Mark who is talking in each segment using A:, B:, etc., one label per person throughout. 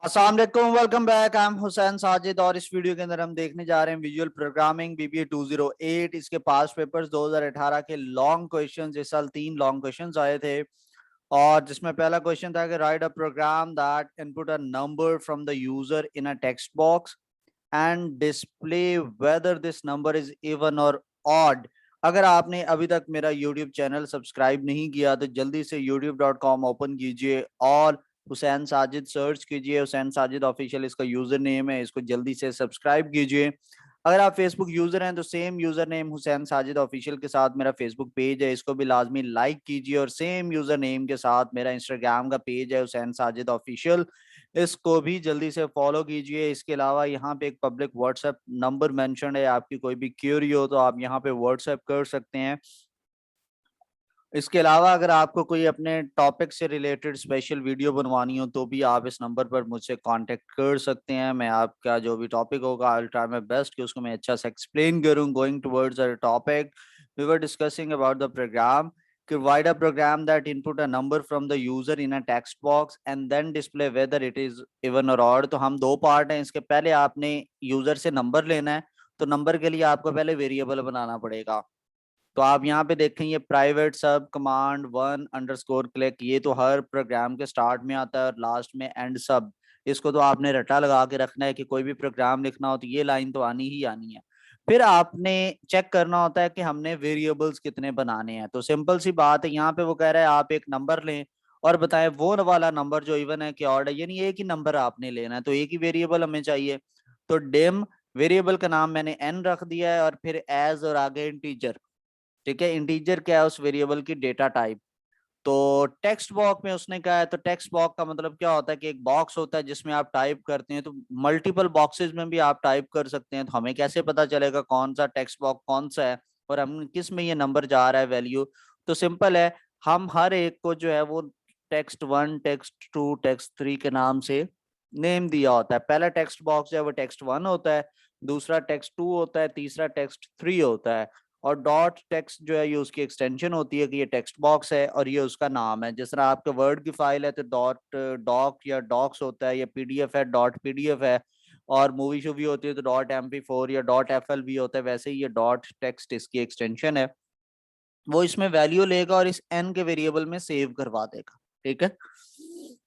A: अस्सलाम वालेकुम, welcome back. I am Hussain Sajid और इस वीडियो के अंदर हम देखने जा रहे हैं विजुअल प्रोग्रामिंग बीबीए 208। इसके पास पेपर्स 2018 के लॉन्ग क्वेश्चंस, इस साल 3 लॉन्ग क्वेश्चंस आए थे और जिसमें पहला क्वेश्चन था कि write a program that input a number from the user in a text box and display whether this number is even or odd. अगर आपने अभी तक मेरा यूट्यूब चैनल सब्सक्राइब नहीं किया तो जल्दी से youtube.com ओपन कीजिए और हुसैन साजिद सर्च कीजिए। हुसैन साजिद ऑफिशियल इसका यूजर नेम है, इसको जल्दी से सब्सक्राइब कीजिए। अगर आप फेसबुक यूजर हैं तो same user name Hussain Sajid official के साथ मेरा फेसबुक पेज है, इसको भी लाजमी लाइक कीजिए। और सेम यूजर नेम के साथ मेरा इंस्टाग्राम का पेज है हुसैन साजिद ऑफिशियल, इसको भी जल्दी से फॉलो कीजिए। इसके अलावा यहाँ पे एक पब्लिक व्हाट्सएप नंबर मेंशन है, आपकी कोई भी क्यूरी हो तो आप यहाँ पे व्हाट्सएप कर सकते हैं। इसके अलावा अगर आपको कोई अपने टॉपिक से रिलेटेड स्पेशल वीडियो बनवानी हो तो भी आप इस नंबर पर मुझसे कांटेक्ट कर सकते हैं। मैं आपका जो भी टॉपिक होगा I will try my best कि उसको मैं अच्छा से एक्सप्लेन करूं। Going towards a topic, we were discussing about the program कि write a program that input a number from the user in a text box and then display whether it is even or odd। तो हम दो part हैं इसके। पहले आपने user से number लेना है, तो नंबर के लिए आपको पहले वेरिएबल बनाना पड़ेगा। तो आप यहाँ पे देखें ये प्राइवेट सब कमांड 1_click, ये तो हर प्रोग्राम के स्टार्ट में आता है और लास्ट में एंड सब। इसको तो आपने रटा लगा के रखना है कि कोई भी प्रोग्राम लिखना हो तो ये लाइन तो आनी ही आनी है। फिर आपने चेक करना होता है कि हमने वेरिएबल्स कितने बनाने हैं। तो सिंपल सी बात है, यहाँ पे वो कह रहा है आप एक नंबर लें और बताएं वो वाला नंबर जो इवन है कि ऑड है, यानी एक ही नंबर आपने लेना है, तो एक ही वेरिएबल हमें चाहिए। तो डिम वेरिएबल का नाम मैंने एन रख दिया है और फिर एज और आगे इंटीजर। ठीक है, इंटीजर क्या है, उस वेरिएबल की डेटा टाइप। तो टेक्स्ट बॉक्स में उसने कहा है, तो टेक्स्ट बॉक्स का मतलब क्या होता है कि एक बॉक्स होता है जिसमें आप टाइप करते हैं, तो मल्टीपल बॉक्सेस में भी आप टाइप कर सकते हैं। तो हमें कैसे पता चलेगा कौन सा टेक्स्ट बॉक्स कौन सा है और हम किस में ये नंबर जा रहा है वैल्यू। तो सिंपल है, हम हर एक को जो है वो टेक्स्ट 1 टेक्स्ट 2 टेक्स्ट 3 के नाम से नेम दिया होता है। पहला टेक्स्ट बॉक्स जो है वो टेक्स्ट 1 होता है, दूसरा टेक्स्ट 2 होता है, तीसरा टेक्स्ट 3 होता है। और डॉट टेक्स्ट जो है ये उसकी एक्सटेंशन होती है कि ये टेक्स्ट बॉक्स है और ये उसका नाम है। जिस तरह आपके वर्ड की फाइल है तो डॉट डॉक या डॉक्स होता है, या पीडीएफ है डॉट पीडीएफ है, और मूवी शूवी होती है तो .mp4 या .fl भी होता है, वैसे ही ये डॉट टेक्स्ट इसकी एक्सटेंशन है। वो इसमें वैल्यू लेगा और इस एन के वेरिएबल में सेव करवा देगा। ठीक है,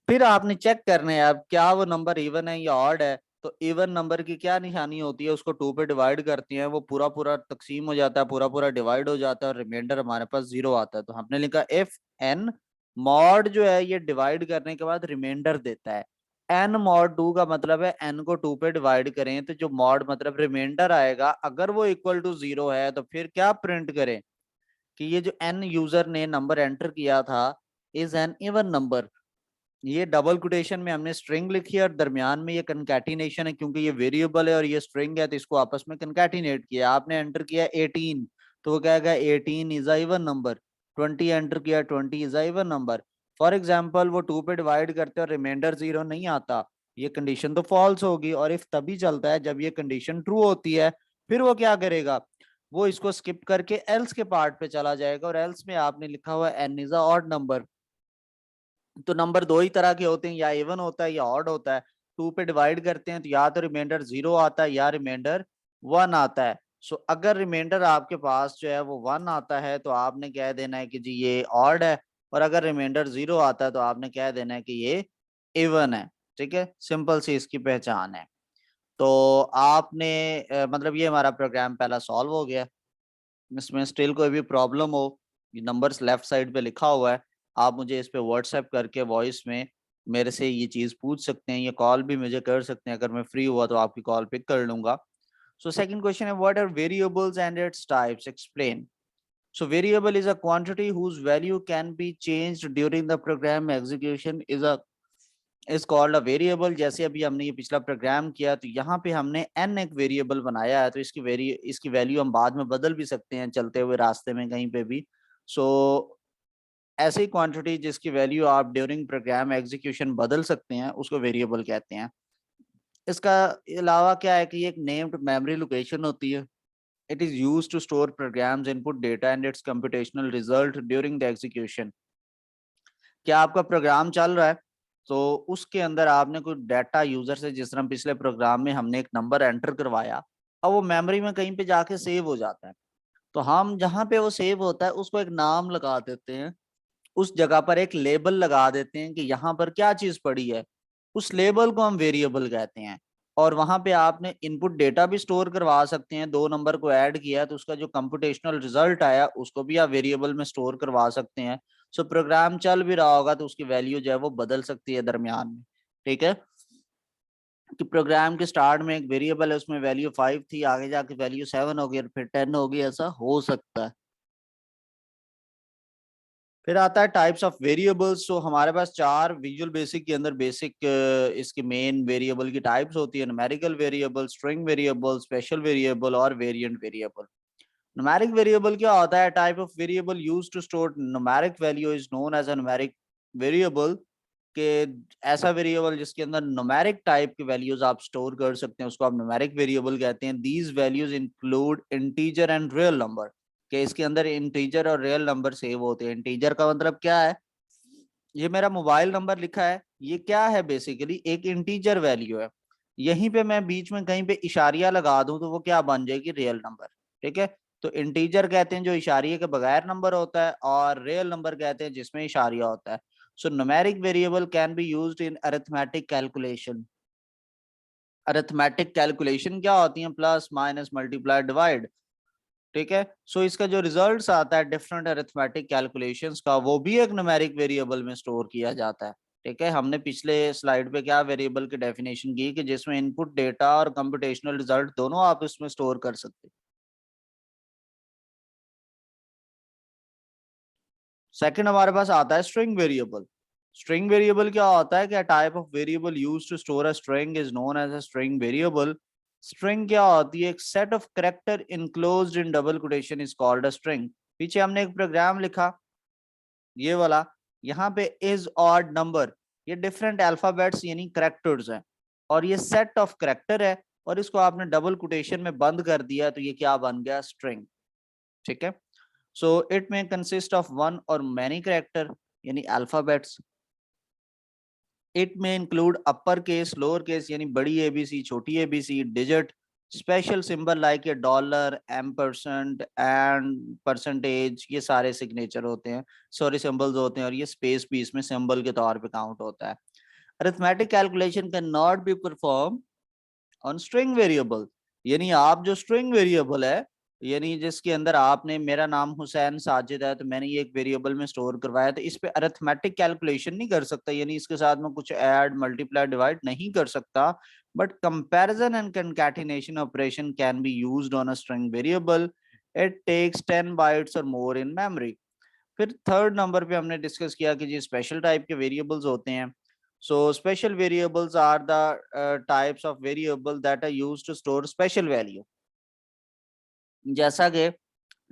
A: फिर आपने चेक करना है अब क्या वो नंबर इवन है या ऑड है। तो इवन नंबर की क्या निशानी होती है, उसको 2 पे डिवाइड करती है, वो पूरा पूरा तकसीम हो जाता है, पूरा पूरा डिवाइड हो जाता है और रिमाइंडर हमारे पास 0 आता है। तो हमने लिखा इफ एन मॉड जो है ये डिवाइड करने के बाद रिमाइंडर देता है। एन मॉड 2 का मतलब है एन को 2 पे डिवाइड करें तो जो मॉड मतलब रिमाइंडर आएगा, अगर वो इक्वल टू 0 है तो फिर क्या प्रिंट करें कि ये जो एन यूजर ने नंबर एंटर किया था इज एन इवन नंबर। ये डबल कोटेशन में हमने स्ट्रिंग लिखी है और दरमियान में ये कंकैटिनेशन है, क्योंकि ये वेरिएबल है और ये स्ट्रिंग है तो इसको आपस में कंकैटिनेट किया। आपने एंटर किया 18 तो वो कहेगा 18 is a even number. 20 enter किया 20 is a even number. For example वो 2 पे डिवाइड करते हैं और रिमाइंडर 0 नहीं आता, ये कंडीशन तो फॉल्स होगी। और इफ तभी चलता है जब ये कंडीशन ट्रू होती है। फिर वो क्या करेगा, वो इसको स्किप करके एल्स के पार्ट पे चला जाएगा और एल्स में आपने लिखा हुआ n is a odd number. तो नंबर दो ही तरह के होते हैं, या इवन होता है या ऑड होता है। 2 पे डिवाइड करते हैं तो या तो रिमाइंडर 0 आता है या रिमाइंडर 1 आता है। सो अगर रिमाइंडर आपके पास जो है वो 1 आता है तो आपने कह देना है कि जी ये ऑड है, और अगर रिमाइंडर 0 आता है तो आपने कह देना है कि ये इवन है। ठीक है, सिंपल सी इसकी पहचान है। तो आपने मतलब ये हमारा प्रोग्राम पहला सॉल्व हो गया। इसमें स्टिल कोई भी प्रॉब्लम हो, नंबर्स लेफ्ट साइड पे लिखा हुआ है, आप मुझे इस पे व्हाट्सएप करके वॉइस में मेरे से ये चीज पूछ सकते हैं, ये कॉल भी मुझे कर सकते हैं। अगर मैं फ्री हुआ तो आपकी कॉल पिक कर लूंगा। सो सेकंड क्वेश्चन है what are variables and its types, explain. So variable is a quantity whose value can be changed during the program execution is called a variable। जैसे अभी हमने ये पिछला प्रोग्राम किया तो यहाँ पे हमने n एक वेरिएबल बनाया है, तो इसकी वैल्यू हम बाद में बदल भी सकते हैं चलते हुए रास्ते में कहीं पे भी। सो ऐसी क्वांटिटी जिसकी वैल्यू आप ड्यूरिंग प्रोग्राम एग्जीक्यूशन बदल सकते हैं उसको वेरिएबल कहते हैं। इसका अलावा क्या है कि ये एक नेम्ड मेमोरी लोकेशन होती है। It is used to store programs input data and its computational result during the execution. क्या आपका प्रोग्राम चल रहा है तो उसके अंदर आपने कोई डाटा यूजर से, जिस तरह पिछले प्रोग्राम में हमने एक नंबर एंटर करवाया, अब वो मेमोरी में कहीं पे जाके सेव हो जाता है, तो हम जहाँ पे वो सेव होता है उसको एक नाम लगा देते हैं, उस जगह पर एक लेबल लगा देते हैं कि यहाँ पर क्या चीज पड़ी है, उस लेबल को हम वेरिएबल कहते हैं। और वहां पे आपने इनपुट डेटा भी स्टोर करवा सकते हैं, 2 नंबर को ऐड किया तो उसका जो कंप्यूटेशनल रिजल्ट आया उसको भी आप वेरिएबल में स्टोर करवा सकते हैं। सो प्रोग्राम चल भी रहा होगा तो उसकी वैल्यू जो है वो बदल सकती है दरमियान में। ठीक है, कि प्रोग्राम के स्टार्ट में एक वेरिएबल है उसमें वैल्यू 5 थी, आगे जाके वैल्यू 7 हो गई और फिर 10 हो गई, ऐसा हो सकता है। फिर आता है टाइप्स ऑफ वेरिएबल्स। तो हमारे पास 4 विजुअल बेसिक के अंदर बेसिक इसकी मेन वेरिएबल की टाइप्स होती है: numerical variable, string variable, special variable और वेरिएंट वेरिएबल। न्यूमेरिक वेरिएबल क्या होता है? Type of variable used to store numeric value is known as a numeric variable. के ऐसा वेरिएबल जिसके अंदर न्यूमेरिक टाइप की वैल्यूज आप स्टोर कर सकते हैं उसको आप न्यूमेरिक वेरिएबल कहते हैं। These values include integer and real number, कि इसके अंदर इंटीजर और रियल नंबर सेव होते हैं। इंटीजर का मतलब क्या है? ये मेरा मोबाइल नंबर लिखा है, ये क्या है? बेसिकली एक इंटीजर वैल्यू है। यहीं पे मैं बीच में कहीं पे इशारिया लगा दूं तो वो क्या बन जाएगी? Real number. ठीक है, तो इंटीजर कहते हैं जो इशारिये के बगैर नंबर होता है, और रियल नंबर कहते हैं जिसमें इशारिया होता है। So numeric variable can be used in arithmetic calculation. Arithmetic calculation क्या होती है? Plus, minus, multiply, divide. ठीक है, सो इसका जो रिजल्ट्स आता है डिफरेंट अरिथमेटिक कैलकुलेशंस का, वो भी एक न्यूमेरिक वेरिएबल में स्टोर किया जाता है। ठीक है, हमने पिछले स्लाइड पे क्या वेरिएबल की डेफिनेशन की कि जिसमें इनपुट डेटा और कंप्यूटेशनल रिजल्ट दोनों आप इसमें स्टोर कर सकते हैं। सेकंड हमारे पास आता है स्ट्रिंग वेरिएबल। स्ट्रिंग वेरिएबल क्या होता है? क्या type of variable used to store a string is known as a string variable. String क्या होती है? एक set of character enclosed in double quotation is called a string. पीछे हमने एक प्रोग्राम लिखा, ये वाला, यहाँ पे इज ऑड नंबर, ये डिफरेंट अल्फाबेट्स यानी करेक्टर्स हैं, और ये सेट ऑफ करेक्टर है, और इसको आपने डबल कोटेशन में बंद कर दिया तो ये क्या बन गया? स्ट्रिंग। ठीक है, सो इट में कंसिस्ट ऑफ वन और मैनी करेक्टर यानी अल्फाबेट्स। इट में include upper case, lower case यानी बड़ी एबीसी, छोटी ABC, digit, special symbol like ये डॉलर, एम्परसेंट एंड परसेंटेज, ये सारे सिग्नेचर होते हैं, सॉरी सिंबल्स होते हैं, और ये स्पेस भी इसमें सिंबल के तौर पे काउंट होता है। Arithmetic calculation can not be perform on string variable, यानी आप जो स्ट्रिंग वेरिएबल है, यानी जिसके अंदर आपने, मेरा नाम हुसैन साजिद है तो मैंने ये एक वेरिएबल में स्टोर करवाया, तो इस पे अरिथमेटिक कैलकुलेशन नहीं कर सकता, यानी इसके साथ में कुछ ऐड, मल्टीप्लाई, डिवाइड नहीं कर सकता। But comparison and concatenation operation can be used on a string variable. It takes 10 bytes or more in memory. फिर थर्ड नंबर पे हमने डिस्कस किया कि जी स्पेशल टाइप के वेरिएबल्स होते हैं। So special variables are the types of variable that are used to store special value. जैसा कि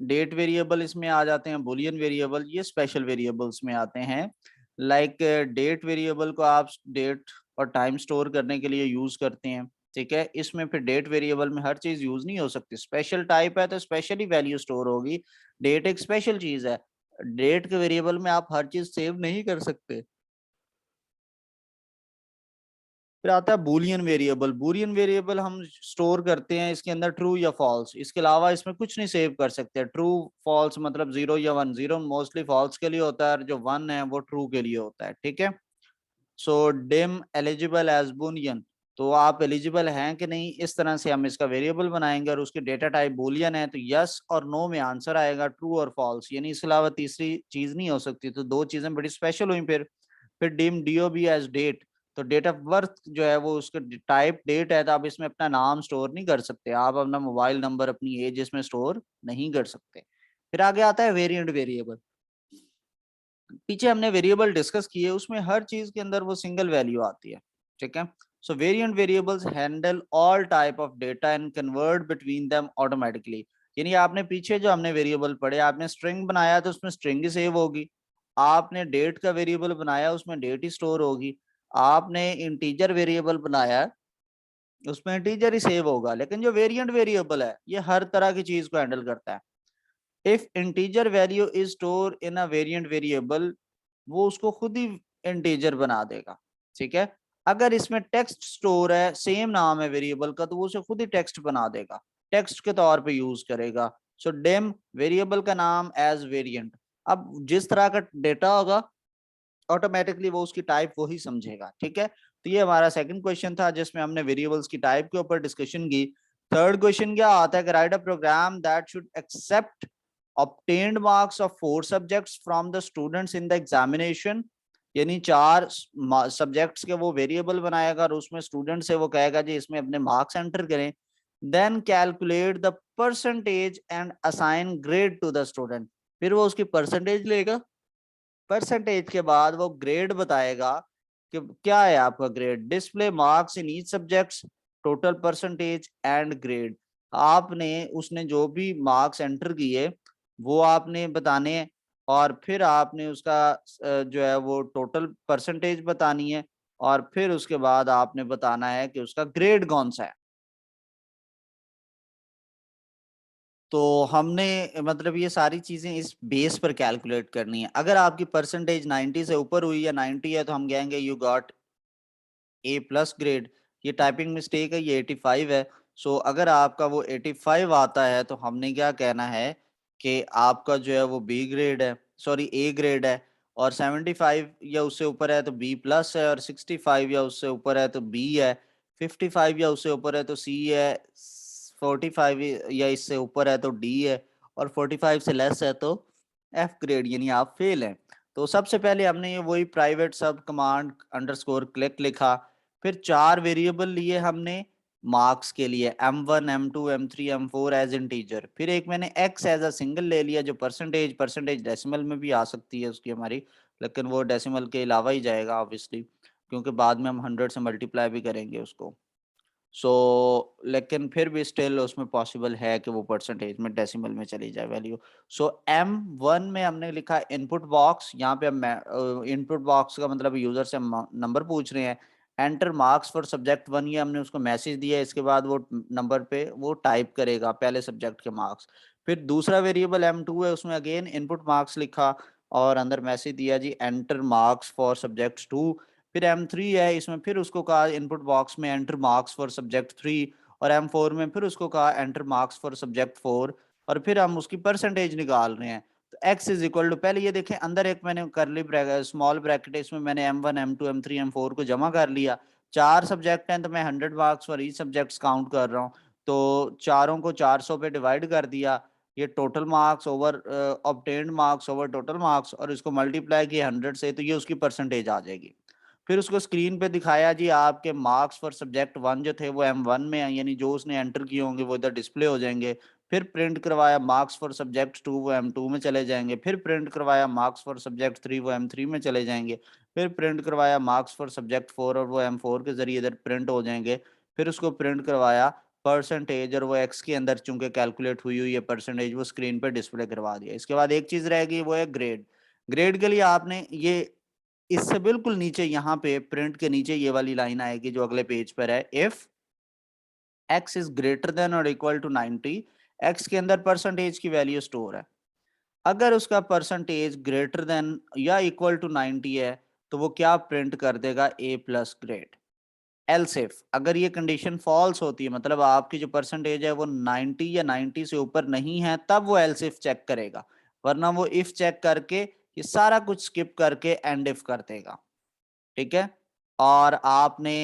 A: डेट वेरिएबल इसमें आ जाते हैं, बुलियन वेरिएबल ये स्पेशल वेरिएबल्स में आते हैं। लाइक डेट वेरिएबल को आप डेट और टाइम स्टोर करने के लिए यूज करते हैं। ठीक है, इसमें फिर डेट वेरिएबल में हर चीज यूज नहीं हो सकती, स्पेशल टाइप है तो स्पेशली वैल्यू स्टोर होगी। डेट एक स्पेशल चीज है, डेट के वेरिएबल में आप हर चीज सेव नहीं कर सकते। फिर आता है बूलियन वेरिएबल। बूलियन वेरिएबल हम स्टोर करते हैं इसके अंदर ट्रू या फॉल्स, इसके अलावा इसमें कुछ नहीं सेव कर सकते। ट्रू फॉल्स मतलब जीरो या वन, जीरो मोस्टली फॉल्स के लिए होता है और जो वन है वो ट्रू के लिए होता है। ठीक है, सो डिम एलिजिबल एज बूलियन, तो आप एलिजिबल हैं कि नहीं, इस तरह से हम इसका वेरिएबल बनाएंगे, और उसके डेटा टाइप बूलियन है तो यस और नो में आंसर आएगा, ट्रू और फॉल्स, यानी इसके अलावा तीसरी चीज नहीं हो सकती। तो दो चीजें बड़ी स्पेशल हुई। फिर डिम डीओबी एज डेट, तो डेट ऑफ बर्थ जो है वो उसका टाइप डेट है, तो आप इसमें अपना नाम स्टोर नहीं कर सकते, आप अपना मोबाइल नंबर, अपनी एज इसमें स्टोर नहीं कर सकते। फिर आगे आता है वेरिएंट वेरिएबल। पीछे हमने वेरिएबल डिस्कस किए, उसमें हर चीज के अंदर वो सिंगल वैल्यू आती है। ठीक है, so variant variables handle all type of data and convert between them automatically, यानी आपने पीछे जो हमने वेरिएबल पढ़े, आपने स्ट्रिंग बनाया तो उसमें स्ट्रिंग ही सेव होगी, आपने डेट का वेरिएबल बनाया उसमें डेट ही स्टोर होगी, आपने इंटीजर वेरिएबल बनाया उसमें इंटीजर ही सेव होगा। लेकिन जो वेरिएंट वेरिएबल है ये हर तरह की चीज को हैंडल करता है। If integer value is store in a variant variable, वो उसको खुद ही इंटीजर बना देगा। ठीक है। अगर इसमें टेक्स्ट स्टोर है, सेम नाम है वेरिएबल का, तो वो उसे खुद ही टेक्स्ट बना देगा, टेक्स्ट के तौर पे यूज करेगा। सो डिम वेरिएबल का नाम एज वेरिएंट। अब जिस तरह का डेटा होगा ऑटोमेटिकली वो उसकी टाइप वो ही समझेगा। ठीक है, तो ये हमारा सेकंड क्वेश्चन था जिसमें हमने वेरिएबल्स की टाइप के ऊपर डिस्कशन की। थर्ड क्वेश्चन क्या आता है कि write a program that should accept obtained marks of 4 subjects from the students in the examination। यानी 4 सब्जेक्ट्स के वो वेरिएबल बनाएगा और उसमें स्टूडेंट से वो कहेगा जी इसमें अपने मार्क्स एंटर करें। Then calculate the percentage and assign grade to the student. फिर वो उसकी परसेंटेज लेगा, परसेंटेज के बाद वो ग्रेड बताएगा कि क्या है आपका grade. Display marks in each subjects, total percentage and grade. आपने उसने जो भी मार्क्स एंटर किए वो आपने बताने हैं, और फिर आपने उसका जो है वो टोटल परसेंटेज बतानी है, और फिर उसके बाद आपने बताना है कि उसका ग्रेड कौन सा है। तो हमने मतलब ये सारी चीजें इस बेस पर कैलकुलेट करनी है। अगर आपकी परसेंटेज 90 से ऊपर हुई या 90 है तो हम कहेंगे you got a plus grade. ये टाइपिंग मिस्टेक है, ये 85 है। सो अगर आपका वो 85 आता है तो हमने क्या कहना है कि आपका जो है वो बी ग्रेड है, सॉरी ए ग्रेड है। और 75 या उससे ऊपर है तो बी प्लस है, और 65 या उससे ऊपर है तो बी है, 55 या उससे ऊपर है तो सी है, 45 या इससे ऊपर है तो डी है, और 45 से लेस है तो एफ ग्रेड, यानी आप फेल हैं। तो सबसे पहले हमने ये वही प्राइवेट सब कमांड अंडरस्कोर क्लिक लिखा, फिर 4 वेरिएबल लिए हमने मार्क्स के लिए, M1 M2 M3 M4 as integer. फिर एक मैंने x एज अ सिंगल ले लिया, जो परसेंटेज, परसेंटेज डेसिमल में भी आ सकती है उसकी हमारी, लेकिन वो डेसिमल के अलावा ही जाएगा ऑब्वियसली, क्योंकि बाद में हम 100 से मल्टीप्लाई भी करेंगे उसको। लेकिन फिर भी स्टिल उसमें पॉसिबल है कि वो परसेंटेज में डेसिमल में चली जाए वैल्यू। M1 में हमने लिखा इनपुट बॉक्स। यहाँ पे हम इनपुट बॉक्स का मतलब यूजर से हम नंबर पूछ रहे हैं। एंटर मार्क्स फॉर सब्जेक्ट 1, ये हमने उसको मैसेज दिया है, इसके बाद वो नंबर पे वो टाइप करेगा पहले सब्जेक्ट के मार्क्स। फिर दूसरा वेरिएबल M2 है, उसमें अगेन इनपुट मार्क्स लिखा और अंदर मैसेज दिया जी एंटर मार्क्स फॉर सब्जेक्ट 2। फिर M3 है, इसमें फिर उसको कहा इनपुट बॉक्स में एंटर मार्क्स फॉर सब्जेक्ट 3, और M4 में फिर उसको कहा एंटर मार्क्स फॉर सब्जेक्ट 4, और फिर हम उसकी परसेंटेज निकाल रहे हैं। तो x इज इक्वल टू, पहले ये देखें अंदर एक मैंने करली ब्रैकेट स्मॉल ब्रैकेट, इसमें मैंने M1 M2 M3 M4 को जमा कर लिया। 4 सब्जेक्ट हैं तो मैं 100 marks for each subject count कर रहा हूँ, तो चारों को 400 पे डिवाइड कर दिया। ये total marks over obtained marks over total marks, और इसको मल्टीप्लाई किया 100 से, तो ये उसकी परसेंटेज आ जाएगी। फिर उसको स्क्रीन पे दिखाया जी आपके मार्क्स फॉर सब्जेक्ट 1 जो थे वो M1 में हैं, यानी जो उसने एंटर किए होंगे वो इधर डिस्प्ले हो जाएंगे। फिर प्रिंट करवाया मार्क्स फॉर सब्जेक्ट 2, वो M2 में चले जाएंगे। फिर प्रिंट करवाया मार्क्स फॉर सब्जेक्ट 3, वो M3 में चले जाएंगे। फिर प्रिंट करवाया मार्क्स फॉर सब्जेक्ट 4, और वो M4 के जरिए इधर प्रिंट हो जाएंगे। फिर उसको प्रिंट करवाया परसेंटेज, और वो एक्स के अंदर चूंकि कैलकुलेट हुई हुई है परसेंटेज, वो स्क्रीन पर डिस्प्ले करवा दिया। इसके बाद एक चीज रहेगी, वो है ग्रेड। ग्रेड के लिए आपने ये इससे बिल्कुल नीचे यहाँ पे प्रिंट के नीचे ये वाली लाइन आएगी जो अगले पेज पर है, if x is greater than और इक्वल टू 90, x के अंदर परसेंटेज की वैल्यू स्टोर है। अगर उसका परसेंटेज ग्रेटर देन या इक्वल टू 90 है तो वो क्या प्रिंट कर देगा, a plus grade. Else if, अगर ये कंडीशन फॉल्स होती है, मतलब आपकी जो परसेंटेज है वो 90 या 90 से ऊपर नहीं है, तब वो एल्स इफ चेक करेगा। वरना वो इफ चेक करके ये सारा कुछ स्किप करके एंड इफ कर देगा। ठीक है, और आपने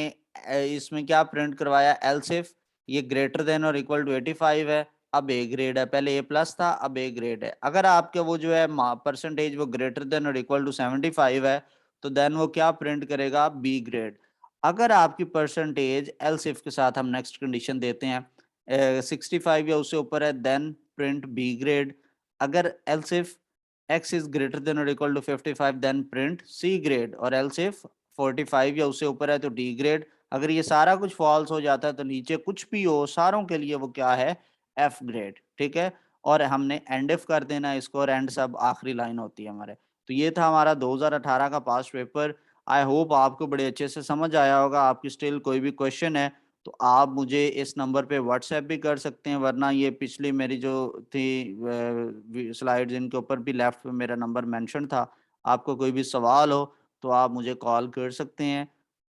A: इसमें क्या प्रिंट करवाया, एल्स इफ ये ग्रेटर देन और इक्वल टू 85 है, अब ए ग्रेड है। पहले ए प्लस था, अब ए ग्रेड है। अगर आपके वो जो है परसेंटेज वो ग्रेटर देन और इक्वल टू 75 है तो देन वो क्या प्रिंट करेगा, बी ग्रेड। अगर आपकी परसेंटेज एल्स इफ के साथ हम नेक्स्ट कंडीशन देते हैं 65 या उससे ऊपर है, देन प्रिंट बी ग्रेड। अगर else if x is greater than or equal to 55 then print C grade, और else if 45 या उससे ऊपर है तो D grade। अगर ये सारा कुछ फॉल्स हो जाता है तो नीचे कुछ भी हो सारों के लिए वो क्या है, F ग्रेड। ठीक है, और हमने एंड इफ कर देना इसको, और एंड सब आखिरी लाइन होती है हमारे। तो ये था हमारा 2018 का पास्ट पेपर। आई होप आपको बड़े अच्छे से समझ आया होगा। आपकी स्टिल कोई भी क्वेश्चन है तो आप मुझे इस नंबर पे व्हाट्सएप भी कर सकते हैं, वरना ये पिछली मेरी जो थी स्लाइड्स इनके ऊपर भी लेफ्ट पे मेरा नंबर मेंशन था। आपको कोई भी सवाल हो तो आप मुझे कॉल कर सकते हैं।